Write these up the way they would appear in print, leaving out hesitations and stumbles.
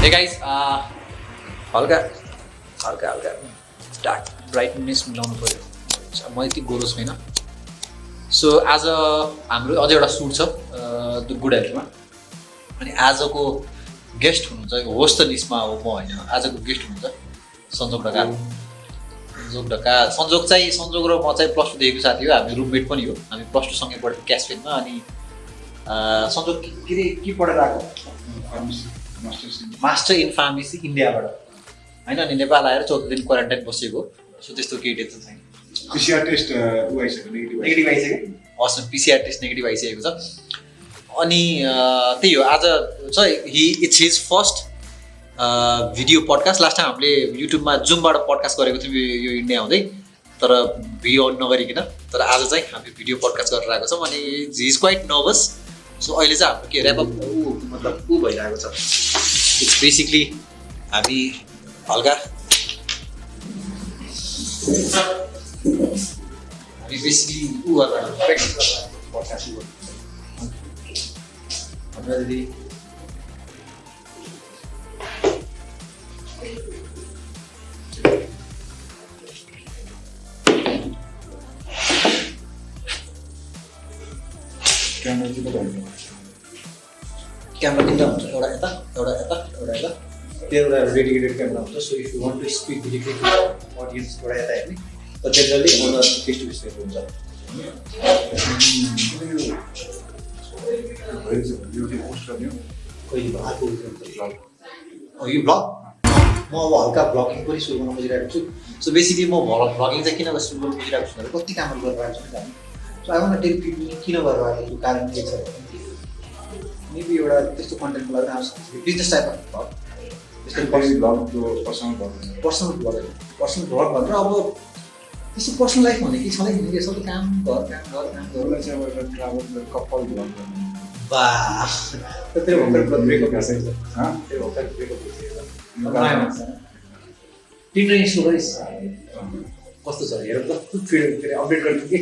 Hey guys, हल्का हल्का हल्का डार्क ब्राइटनेस मिलाउनु पऱ्यो। म यति गोरो छैन। सो आज हाम्रो अझै एउटा सुट छ द गुड हेल्थमा। अनि आजको गेस्ट हुनुहुन्छ, होस्ट त लिस्टमा हो म होइन, आजको गेस्ट हुनुहुन्छ सन्जोग ढकाल। सन्जोग र म चाहिँ प्लस टू देखिको साथी हो, हामी रुममेट पनि हो। हामी प्लस टू सँगै पढेको क्यासफेनमा। अनि सन्जोग के पढेर आएको? मास्टर इन फार्मेसी इन्डियाबाट होइन। अनि नेपाल आएर 14 दिन क्वारेन्टाइन बसेको। सो त्यस्तो केही टेन्सन छैन। पिसिआर टेस्ट नेगेटिभ आइसक्यो। हस्, पिसिआर टेस्ट नेगेटिभ आइसकेको छ। अनि त्यही हो, आज चाहिँ it's his first video podcast. Last time हामीले युट्युबमा जुमबाट पडकास्ट गरेको थियौँ यो इन्डिया हुँदै, तर भिडियो अन नगरिकन। तर आज चाहिँ हामी भिडियो पडकास्ट गरेर आएको छौँ। अनि he is quite nervous. So अहिले चाहिँ हाम्रो के ऱ्यापअप मतलब भइरहेको छ। इट्स बेसिकली हामी हल्का बेसिकली प्र्याक्टिस गरेर पडकास्ट गर्नु। क्यामेरा तिनवटा हुन्छ, एउटा यता एउटा यता एउटा यता। त्यो एउटा डेडिकेटेड क्यामेरा हुन्छ। So if you want to speak directly to audience एउटा यता हेर्ने, तर जेनरली अनर फेस टु फेस हुन्छ। कहिले अर्को यो भ्लग म अब हल्का भ्लगिङ पनि सुरु गर्न खोजिरहेको छु। सो बेसिकली म भ्लगिङ चाहिँ किन सुरु गर्न खोजिरहेको छु भने कति कामहरू गरिरहेको छु नि हामी। So I want tell people किन गरेर आएको कारण के छ भने मेबी एउटा त्यस्तो कन्टेन्टको लागि आउँछ बिजनेस टाइपको भ्लग, पर्सनल भ्लग भनेर। अब त्यस्तो पर्सनल लाइफ भन्ने के छँदै हुने, सबै काम गर कपल भ्लग बा तेरो भर्खर ब्रेकअप भइसकेको छ। तेरो भर्खर ब्रेकअप भइसकेको छ। तिम्रो स्टोरी कस्तो छ हेर त, फेरि अपडेट गर्नु के।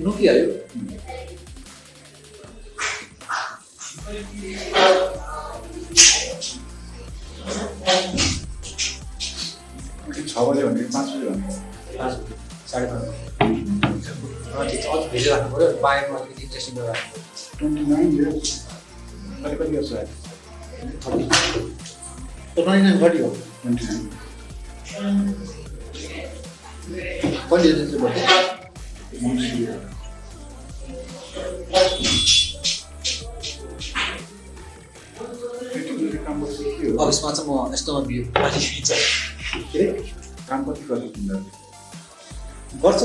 नोकिहाल्यो छ बजे भने 5 बजे भने 5 बजे 5:30 अझ भेज राख्नु पऱ्यो। बायोमा अलिकति इन्ट्रेस्टिङ गरेर राख्नु 29 इयर्स कति इयर्स है 30 हो 29 कहिले दिन्छ बर्थडे? अब यसमा चाहिँ म यस्तोमा बियो के अरे काम कति गर्छ तिमीले? गर्छ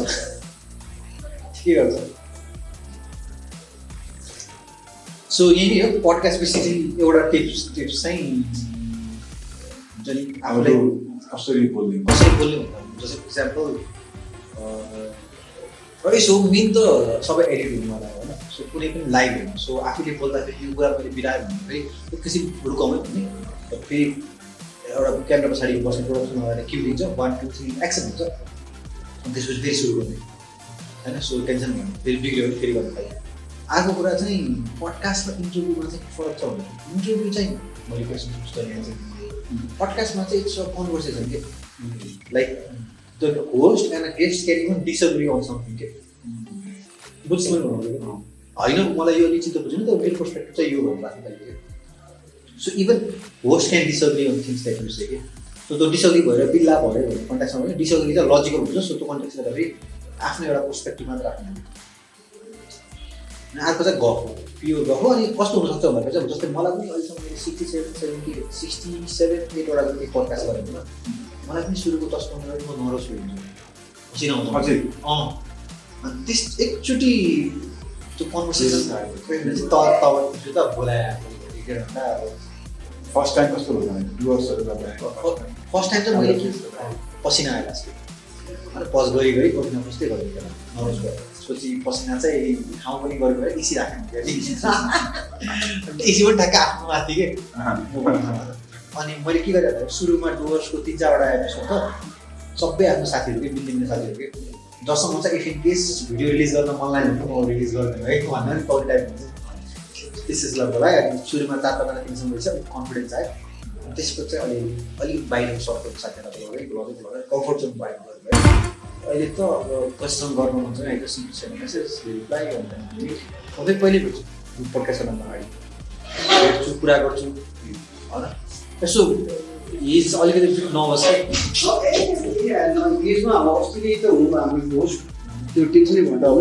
ठिकै गर्छ। सो यही हो पडकास्ट। बेसिकली एउटा टिप्स चाहिँ हुन्छ नि आफूले कसरी बोल्ने भन्दा जस्तै इक्जाम्पल यसो मेन त सबै एडिट हुनुवाला हो होइन। सो कुनै पनि लाइभ होइन। सो आफूले बोल्दाखेरि यो कुरा मैले बिरायो भने फेरि एकैछिन रुकाउँ भने फेरि एउटा क्यामेरा पछाडि बस्ने प्रोडक्सन लगाएर क्यु दिन्छ 1 2 3 एक्सन हुन्छ। अनि त्यसपछि फेरि सुरु गर्ने होइन। सो टेन्सन भयो फेरि बिग्रियो भने फेरि गर्नु पाइयो। अर्को कुरा चाहिँ पडकास्ट र इन्टरभ्यूमा चाहिँ फरक छ भने इन्टरभ्यू चाहिँ मैले क्वेसन सोच्छु यहाँ चाहिँ पडकास्टमा चाहिँ इट्स अ कन्भर्सेसन के, like the host and a guest can even disagree on something के। बुझ्छु मैले भन्नु होइन, मलाई यो निश्चित बुझ्नु नि त मेरो पर्सपेक्टिभ चाहिँ यो भनेर राख्नु पऱ्यो। So even host can disagree on things that you say के। सो त्यो डिसएग्री भएर बिल्ला भयो भने कन्ट्याक्टमा भने डिसएग्री चाहिँ लजिकल हुन्छ। सो त्यो कन्ट्याक्ट गर्दाखेरि आफ्नो एउटा पर्सपेक्टिभ मात्र राख्नु। अनि अर्को चाहिँ गफ हो, प्योर गफ हो। अनि कस्तो हुनसक्छ भनेर चाहिँ जस्तै मलाई पनि अहिलेसम्म मैले 67 8वटा जति पडकास्ट गरेको होइन। मलाई पनि सुरुको 10-15 मिनट म नर्भस हुन्छु, पसिना आउँछ। अनि त्यस एकचोटि त्यो कन्भर्सेसन त बोलायो फर्स्ट टाइम कस्तो भयो डुवर्सहरु गर्दा? फर्स्ट टाइम चाहिँ मैले पसिना आयो लास्ट अनि पज गरी पसिना पस्दै गरेँ क्या नर्भस भयो। सोची पसिना चाहिँ ठाउँ पनि गरेको भए एसी राख्नु एसी पनि ठ्याक्क आफ्नो माथि के अनि मैले के गरेँ भन्दा सुरुमा डुवर्सको 3-4वटा एपिसोड त सबै आफ्नो साथीहरूकै मिल्ने साथीहरूकै जसमा चाहिँ if in case video release गर्न मन लाग्यो भने म रिलिज गर्दैन है भन्दा पनि पाउने टाइप हुन्छ त्यसै लगभग है। अनि सुरुमा 4-5जना तिमीसँग रहेछ कन्फिडेन्स आयो त्यसपछि चाहिँ अलिक बाहिरको सर्कलको साथीहरूलाई गर्दै कम्फर्ट जोन बाहिर गर्दै अहिले त अब कसैसँग गर्नु मन छैन एकैछिन छैन मेसेज रिप्लाई गर्दाखेरि सधैँ कहिले भेट्छु पोडकास्ट गर्नु अगाडि भेट्छु कुरा गर्छु होइन यसो हिज अलिकति नर्भस यसमा अब अस्ति त हुनु हाम्रो होस्ट त्यो टेन्सनै भन्दा हो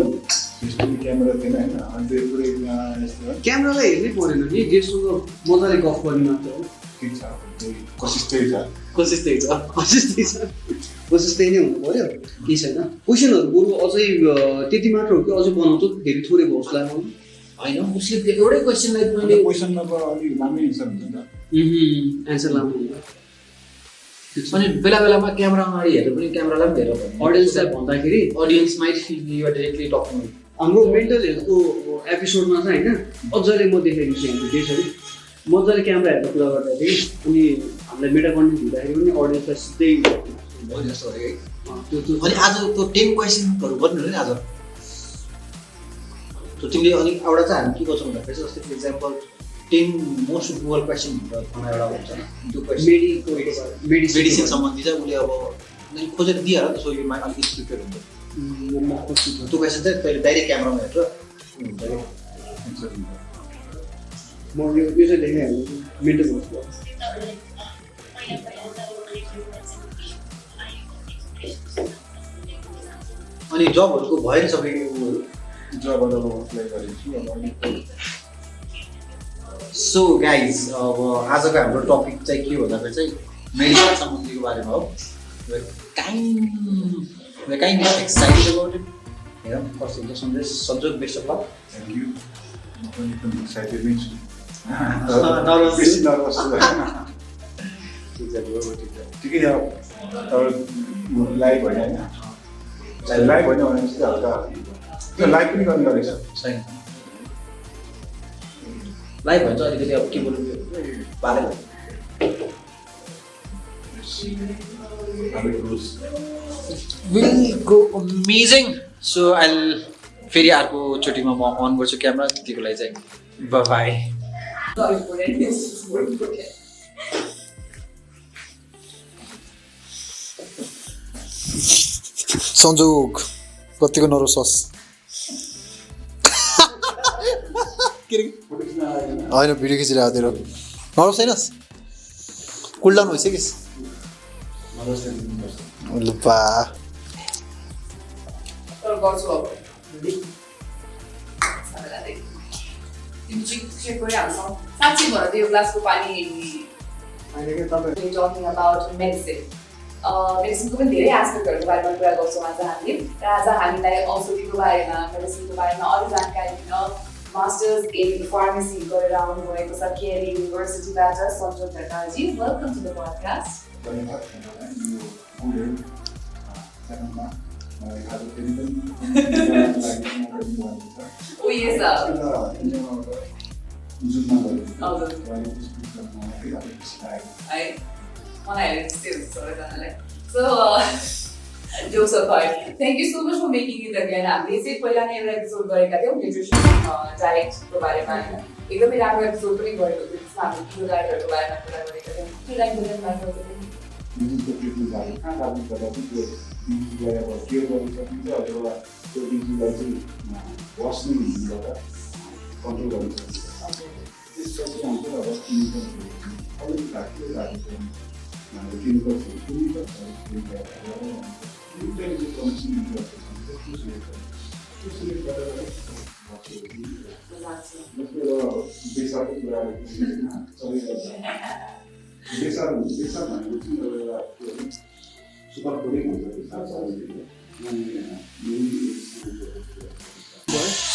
क्यामेरा थिएन होइन अनि त्यो पुरै यस्तो क्यामेरालाई हेर्नै परेन नि गेस्टसँग मजाले गफ गर्ने मात्र हो ठिक छ कोसिस त्यही छ कोसिस त्यही नै हुनु पऱ्यो केही छैन क्वेसनहरू बरु अझै त्यति मात्र हो कि अझै बनाउँछु फेरि थोरै भोस लाग्नु होइन उसले एउटै क्वेसनलाई मैले क्वेसनमा त अलिक लामै एन्सर हुन्छ नि त एन्सर लाग्नु अनि बेला बेलामा क्यामेरा अगाडि हेरेर पनि क्यामेरालाई पनि हेरेर अडियन्सलाई भन्दाखेरि audience might feel you are directly talking हाम्रो मेन्टल हेल्थको एपिसोडमा चाहिँ होइन मजाले म देखाइदिन्छु हाम्रो देशहरू मजाले क्यामेरा हेरेर कुरा गर्दाखेरि अनि हामीलाई मेटा कन्टेन्ट हुँदाखेरि पनि अडियन्सलाई सिधै जस्तो है त्यो अनि आज त्यो 10 क्वेसनहरू गर्नु नि आज त्यो तिमीले अनि एउटा चाहिँ हामी के गर्छौँ भन्दाखेरि जस्तै for example 10 most dual question भनेर एउटा हुन्छ त्यो क्वेसन मेडिसिन सम्बन्धी चाहिँ उसले अब खोजेर दिइहाल्यो नि त सो यो अलिकति प्रिपेयर हुन्छ त्यो क्वेसन चाहिँ तैँले डाइरेक्ट क्यामेरामा हेरेर हुन्छ कि एन्सर हुन्छ म यो चाहिँ देखाइहाल्छु मेन्टल हेल्थको अनि जबहरूको भयो नि सबै जबबाट अब अप्लाई गरेको छु अब अलिक सो गाइज अब आजको हाम्रो टपिक चाहिँ के भन्दाखेरि चाहिँ मेडिकल सम्बन्धीको बारेमा हो kind of excited about it हेरौँ कस्तो हुन्छ सन्देश संजोग best of lock thank you म पनि एकदम एक्साइटेड नै छु नर्भस बेसी नर्भस छु होइन ठिकै छ तर लाइभ होइन होइन लाइभ होइन भनेपछि हल्का त्यो लाइभ पनि गर्ने गरेको छ छैन लाइभ भन्छ अलिकति अब के बोल्नु पाले will go amazing so I फेरि अर्कोचोटिमा म अन गर्छु क्यामेरा त्यतिको लागि चाहिँ बाई संजोग कतिको नर्भस होइन भिडियो खिचिरहेको तेरो नर्भस छैनस् कुल डाउन भइसकिस् लुपा साँच्ची भन त यो ग्लासको पानी टकिङ अबाउट मेडिसिनको पनि धेरै एस्पेक्टहरूको बारेमा कुरा गर्छौँ आज हामीले र आज हामीलाई औषधिको बारेमा मेडिसिनको बारेमा अरू जानकारी दिन मास्टर्स इन फार्मेसी गरेर आउनुभएको छ केएलई युनिभर्सिटीबाट Sanjog Dhakalji welcome to the podcast Jokes apart, thank you so much for making it again. हामीले चाहिँ पहिला नै एउटा एपिसोड गरेका थियौँ न्युट्रिसन डाइटको बारेमा होइन एकदमै राम्रो एपिसोड पनि गरेको थियो त्यसमा हामीले किलो डाइटहरूको बारेमा कुरा गरेका थियौँ के डाइटको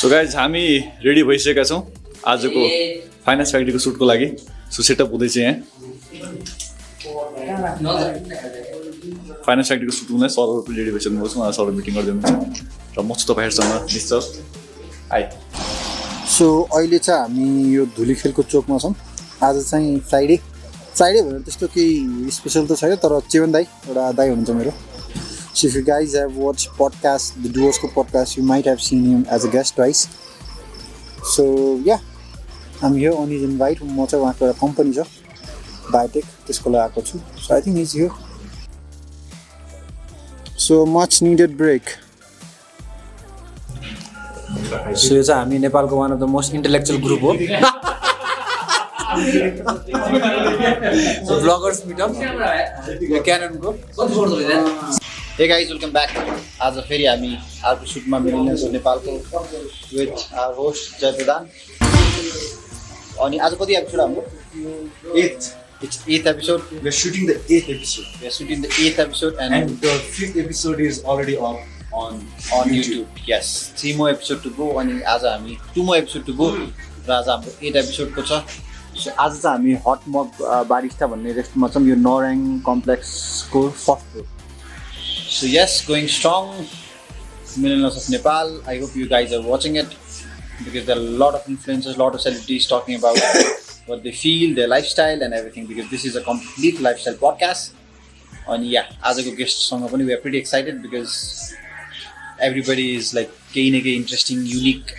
सो गाइज हामी रेडी भइसकेका छौँ आजको फाइनेन्स फ्याक्ट्रीको सुटको लागि। सो सेटअप हुँदैछ यहाँ फाइनेन्स फ्याक्ट्रीको सुट हुँदै सरहरू पनि रेडी भइसक्नु छ। उहाँ सरहरू मिटिङ गर्दै हुनुहुन्छ र म छु तपाईँहरूसँग निश्चल हाई। सो अहिले चाहिँ हामी यो धुलीखेलको चोकमा छौँ। आज चाहिँ फ्राइडे फ्राइडे भनेर त्यस्तो केही स्पेसल त छैन तर चेवन दाई एउटा दाई हुनुहुन्छ मेरो So if you guys have watched podcast, the Duosको podcast, you might have seen him as a guest twice. So yeah, I'm here on his invite. म चाहिँ उहाँको एउटा कम्पनी छ बायोटेक त्यसको लागि आएको छु. So I think he's here. So much needed break. So यो चाहिँ हामी नेपालको one of the most intellectual group हो. ब्लगर्स मिटअप यो क्याननको. Hey guys, welcome back. आज फेरि हामी अर्को सुटमा मिलिने छौँ नेपालको विथ आवर होस्ट जय प्रधान. अनि आज कति एपिसोड हाम्रो? 8th episode. We are shooting the 8th episode. We are shooting the 8th episode And the 5th episode is already up on YouTube. Yes, 3 more episode to go. अनि आज हामी 2 more episode to go. र आज हाम्रो 8 episode को छ. So आज चाहिँ हामी हट मग बारिस्टा भन्ने रेस्टुरेन्टमा छौँ. यो नोराङ कम्प्लेक्सको first floor. So yes, going strong. Millennials of Nepal. I hope you guys are watching it because there are a lot of influencers, a lot of celebrities talking about what they feel, their lifestyle and everything because this is a complete lifestyle podcast. And yeah, as a guest song, we are pretty excited because everybody is like getting an interesting, unique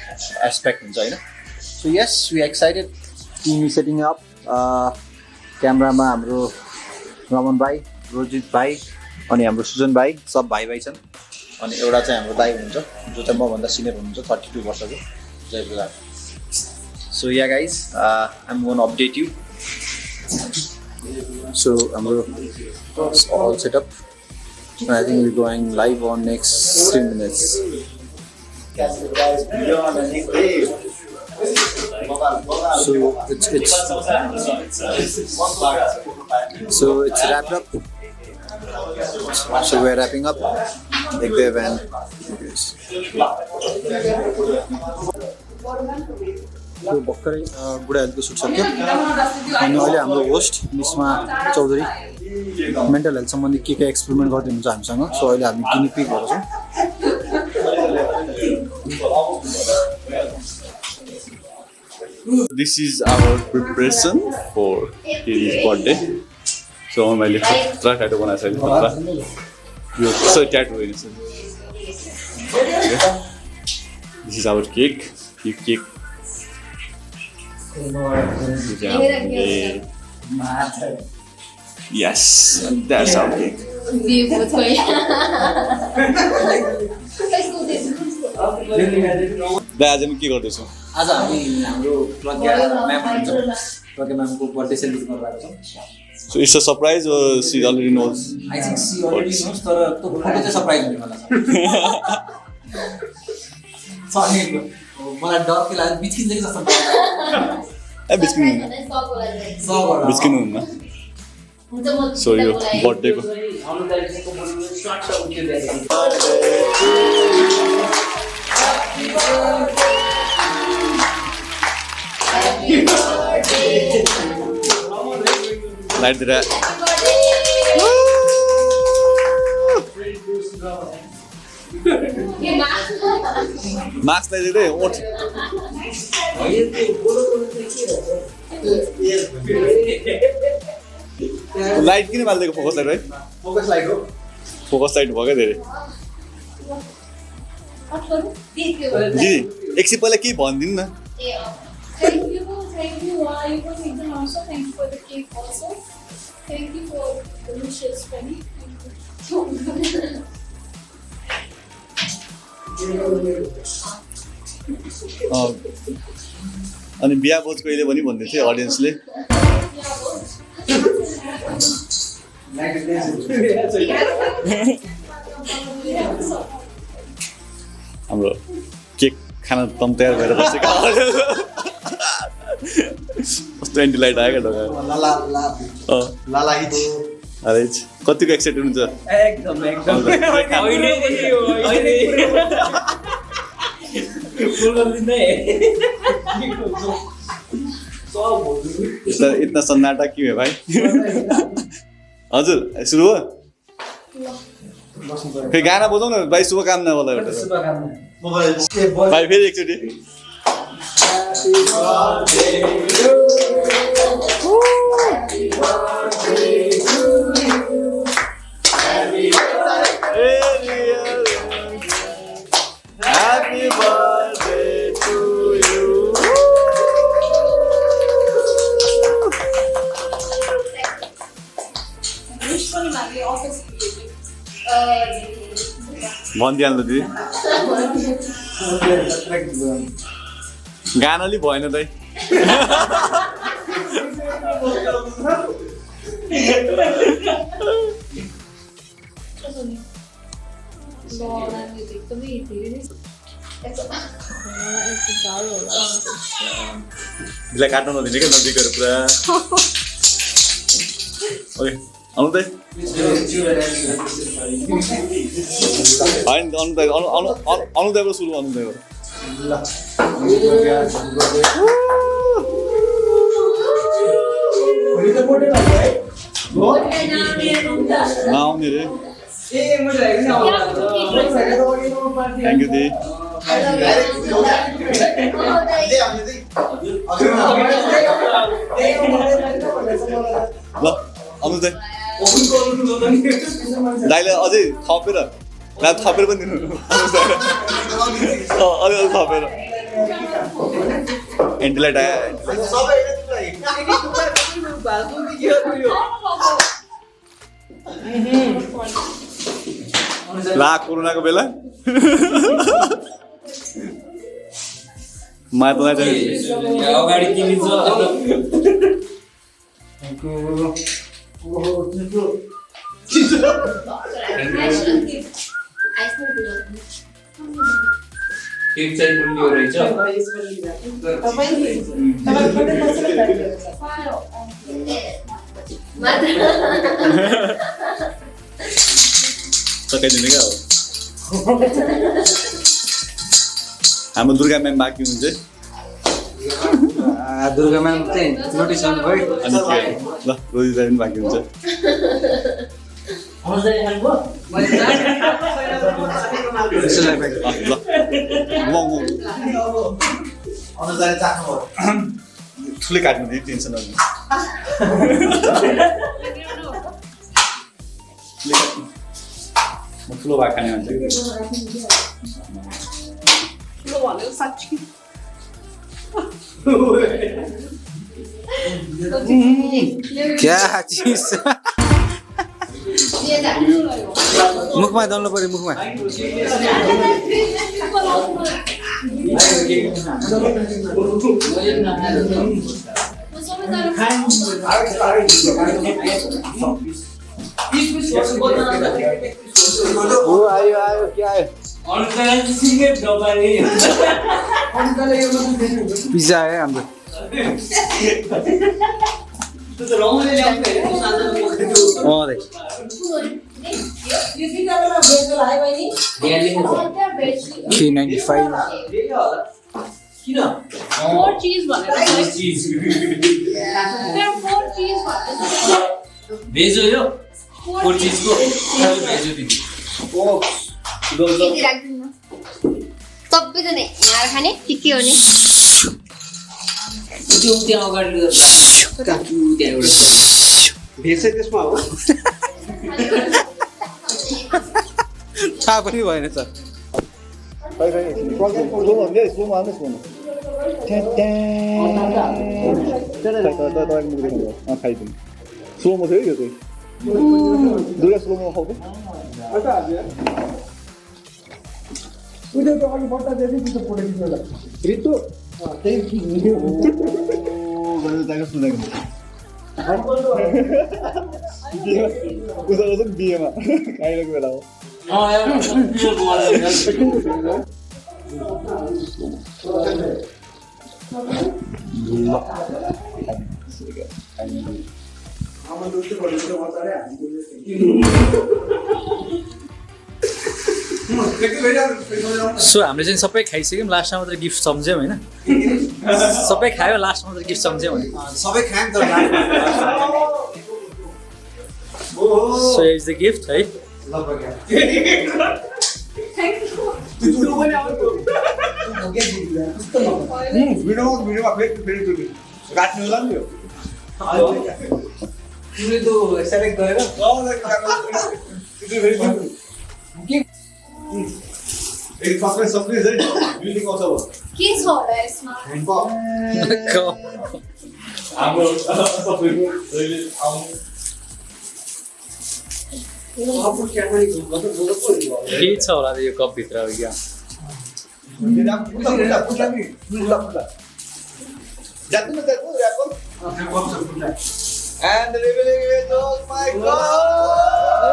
aspect inside. So yes, we are excited. Team is setting up. Camera ma हाम्रो रमन भाइ, रोजित भाइ अनि हाम्रो सुजन भाइ सब भाइ भाइ छन्. अनि एउटा चाहिँ हाम्रो दाइ हुनुहुन्छ जो चाहिँ मभन्दा सिनियर हुनुहुन्छ 32 वर्षको जय प्रधान. So yeah guys, I'm going to update you. So हाम्रो all set up. And I think we're going live on next 3 minutes. So it's wrapped up. So we're wrapping up. Ekdev and so भर्खरै बुढाहरूको suit सक्यो अनि अहिले हाम्रो host मिसमा Chaudhary mental health सम्बन्धी के experiment गरिदिनुहुन्छ हामीसँग. सो अहिले हामी गिनी पिग भएको छौँ. This is our preparation for his birthday. So मैले खतरा ट्याटो बनाएको छ खतरा. यो कसरी ट्याटो हेर्नुहोस्. This is our cake. यो cake Yes, that's our cake. आज हामी के गर्दैछौँ? आज हामी हाम्रो प्रज्ञा म्याम हुनुहुन्छ. प्रज्ञा म्यामको बर्थडे सेलिब्रेट गरिरहेको छौँ. So it's a surprise or she already knows? I think she already knows तर त्यो फोटो चाहिँ सरप्राइज हुनेवाला छ. मलाई डर के लाग्यो बिच्किन्छ कि जस्तो लाग्यो. ए बिस्किनु हुन्न. So यो बर्थडेको लाइट दिएर मास्क लगाइदिँदै ओठ लाइट किन बालिदिएको फोकस लाइट है फोकस लाइट भयो क्या धेरै दिदी एकछिन पहिला केही भनिदिनु न Thank you. You were thinking also. Thank you for the cake also. Thank you for the wishes, Penny. अनि बिहा भोज कहिले पनि भन्दै थियो अडियन्सले हाम्रो केक खाना दम तयार भएर बसेको कस्तो एन्टी लाइट आयो क्या ढोका अरे कतिको एक्साइटेड हुन्छ एकदम इतना सन्नाटा क्यों है भाई हजुर सुरु हो फेरि गाना बजाउँ न भाइ शुभकामना होला एउटा भाइ फेरि एकचोटि Happy birthday to you. भनिदिइहाल्नु दिदी गाना अलि भएन दाइ दिलाई काट्नु नदिने क्या नजिक गएर पुरा ओके आउनु दाइ होइन अनु दाइबाट सुरु अनु दाइबाट नआउने रे थ्याङ्क यू दी ल अनु दाइ दाइले अझै थपेर थपेर पनि दिनु अलिअलि थपेर एन्टीलाई डाया ला कोरोनाको बेला माया त अगाडि किनिन्छ केक चाहिँ गुलियो रहेछ सकाइदिने क्या हो हाम्रो दुर्गा म्याम बाँकी हुनुहुन्छ दुर्गा म्याम चाहिँ नोटिस गर्नुभयो अनि के ल रोजी दाइ पनि बाँकी हुन्छ ठुलै काट्नु दिदी टेन्सन नलिनु म ठुलो भाग खाने भन्छ क्या चीज मुखमा दल्नु पर्यो मुखमा ओ आयो आयो के आयो पिज्जा आयो हाम्रो भेज हो यो 4 चीजको भेज दिनु सबैजना यहाँ खाने के हो नि त्यो त्यहाँ अगाडि काटु त्यहाँ एउटा भेज चाहिँ त्यसमा हो थाहा पनि भएन सर खाइदिनु स्लोमो थियो यो चाहिँ दुर्गा स्लोमो खाउँछ बिहेमा खाइरहेको बेला हो सो हामीले चाहिँ सबै खाइसक्यौँ लास्टमा मात्रै गिफ्ट सम्झ्यौँ होइन सबै खायो लास्टमा मात्रै गिफ्ट सम्झ्यौँ भने सबै खायौँ तर सो इज द गिफ्ट है भिडियोमा फेरि काट्नु होला नि तिमीले त्यो सेलेक्ट गरेर के छ होला यसमा के छ होला यो कपभित्र क्या And the revealing is, oh my God!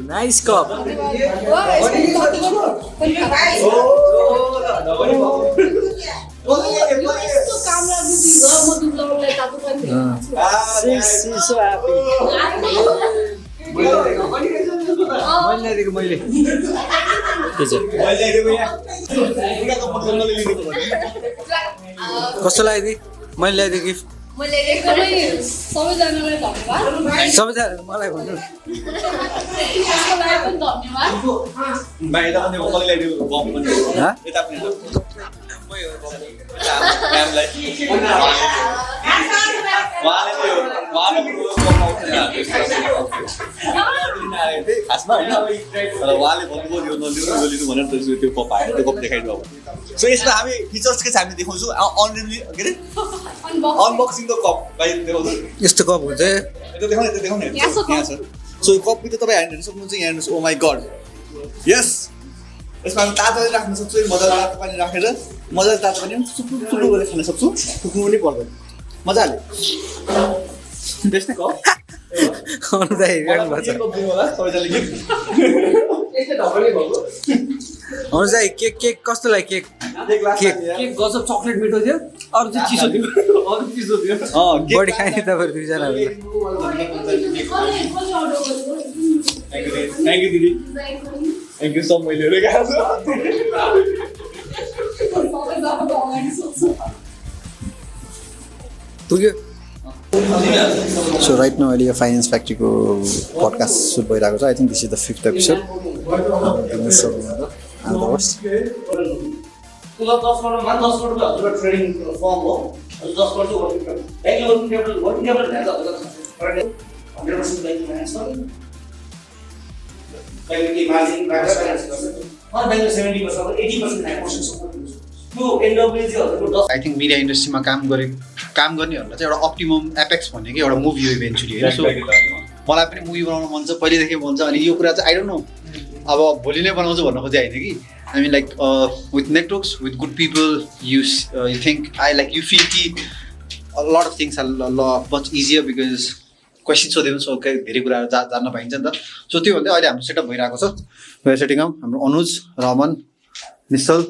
Nice cup यस्तो काम लाग्नु दियो म दुब्लाउलाई तातो पनि सो ह्यापी मैले ल्याइदिएको मैले के छ कस्तो लाग्यो मैले ल्याइदिएको गिफ्ट मैले एकदमै सबैजनालाई धन्यवाद सबैजना मलाई भन्नु त्यसको लागि पनि खासमा होइन तर उहाँले भन्नुभयो यो नलिनु भनेर त्यो कप आएर त्यो कप देखाइदिनु अब सो यसमा हामी फिचर्स के छ हामी देखाउँछौँ अनलाइनली के अरे अनबक्सिङ द कप बाहिर देखाउँछु यस्तो कप हुन्छ त्यो देखाउने यहाँ छ सो यो कप त तपाईँ हेर्नु सक्नुहुन्छ यहाँ हेर्नुहोस् ओ माई गड यस यसमा हामी तातो पनि राख्न सक्छौँ मजाले तातो पानी राखेर मजाले तातो पानी पनि सुक्नु गरेर खान सक्छौँ फुक्नु पनि पर्दैन मजाले बेच्ने कप केक केक कस्तो लाग्यो केक केक गजब चक्लेट मिठो थियो अरू चाहिँ चिसो थियो अरू चिसो थियो बढी खाने तपाईँहरू दुईजना थ्याङ्क यू दिदी थ्याङ्क यू सब मैले पुग्यो So right now अहिले यो फाइनेन्स फ्याक्ट्रीको पडकास्ट सुट भइरहेको छ I think this is the 5th episode I think media इन्डस्ट्रीमा काम गर्नेहरूलाई चाहिँ एउटा अप्टिमम एपेक्स भन्ने कि एउटा मुभी हो इभेन्चुली होइन सो मलाई पनि मुभी बनाउनु मन छ पहिलेदेखि मन छ अनि यो कुरा चाहिँ आई डोन्ट नो अब भोलि नै बनाउँछु भन्न खोजेँ होइन कि I mean like with networks with good people you think I like you feel कि lot of things are much easier because question सोध्यो भने धेरै कुराहरू जान्न पाइन्छ नि त सो त्यो भन्दै अहिले हाम्रो सेटअप भइरहेको छ वेयर सेटिङ अप हाम्रो अनुज रमन निश्चल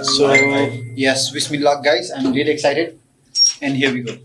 So yes, wish me luck guys. I'm really excited and here we go.